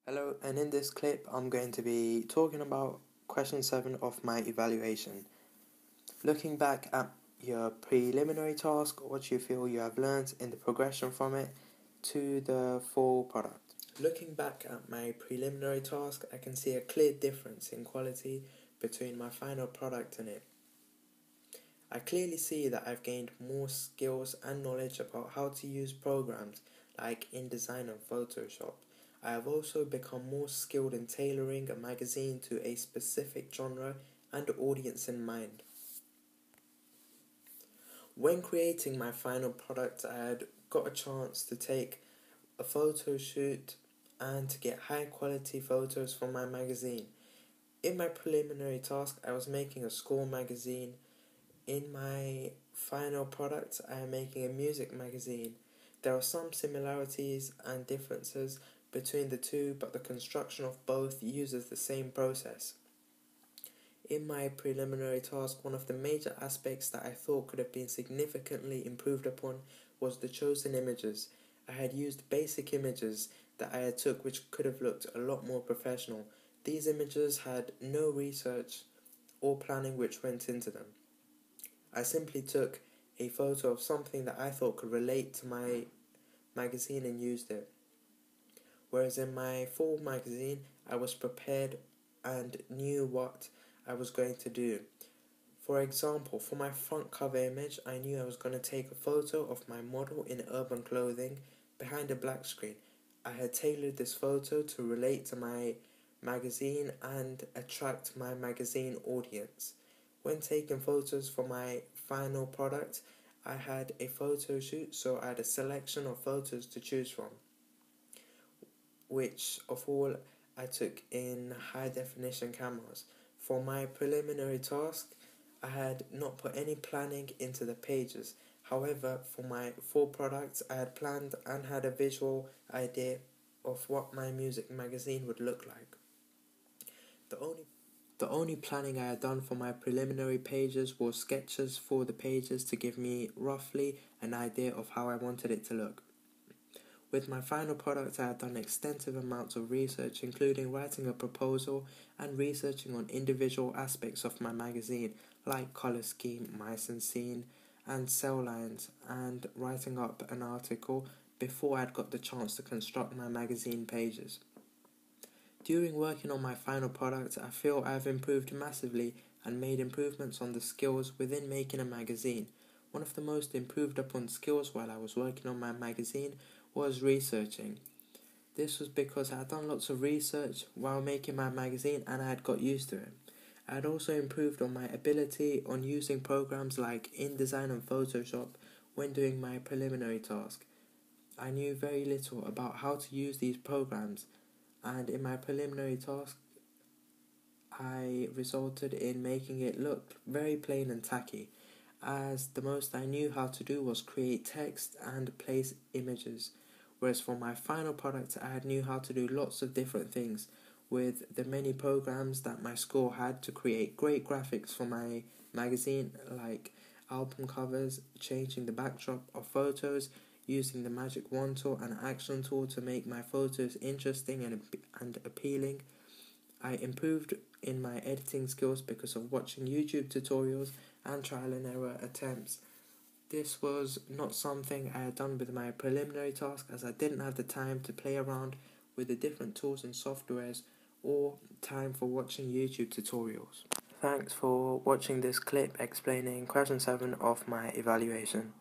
Hello, and in this clip I'm going to be talking about question 7 of my evaluation. Looking back at your preliminary task, what you feel you have learned in the progression from it to the full product. Looking back at my preliminary task, I can see a clear difference in quality between my final product and it. I clearly see that I've gained more skills and knowledge about how to use programs like InDesign and Photoshop. I have also become more skilled in tailoring a magazine to a specific genre and audience in mind. When creating my final product, I had got a chance to take a photo shoot and to get high quality photos for my magazine. In my preliminary task, I was making a school magazine. In my final product, I am making a music magazine. There are some similarities and differences between the two, but the construction of both uses the same process. In my preliminary task, one of the major aspects that I thought could have been significantly improved upon was the chosen images. I had used basic images that I had took which could have looked a lot more professional. These images had no research or planning which went into them. I simply took a photo of something that I thought could relate to my magazine and used it. Whereas in my full magazine, I was prepared and knew what I was going to do. For example, for my front cover image, I knew I was going to take a photo of my model in urban clothing behind a black screen. I had tailored this photo to relate to my magazine and attract my magazine audience. When taking photos for my final product, I had a photo shoot, so I had a selection of photos to choose from, which of all I took in high definition cameras. For my preliminary task, I had not put any planning into the pages. However, for my full product, I had planned and had a visual idea of what my music magazine would look like. The only planning I had done for my preliminary pages was sketches for the pages to give me roughly an idea of how I wanted it to look. With my final product, I had done extensive amounts of research, including writing a proposal and researching on individual aspects of my magazine, like colour scheme, mise-en-scene, and cell lines, and writing up an article before I had got the chance to construct my magazine pages. During working on my final product, I feel I have improved massively and made improvements on the skills within making a magazine. One of the most improved upon skills while I was working on my magazine was researching. This was because I had done lots of research while making my magazine and I had got used to it. I had also improved on my ability on using programs like InDesign and Photoshop when doing my preliminary task. I knew very little about how to use these programs, and in my preliminary task I resulted in making it look very plain and tacky, as the most I knew how to do was create text and place images, whereas for my final product I knew how to do lots of different things with the many programs that my school had to create great graphics for my magazine, like album covers, changing the backdrop of photos, using the magic wand tool and action tool to make my photos interesting and appealing. I improved in my editing skills because of watching YouTube tutorials and trial and error attempts. This was not something I had done with my preliminary task, as I didn't have the time to play around with the different tools and softwares or time for watching YouTube tutorials. Thanks for watching this clip explaining question 7 of my evaluation.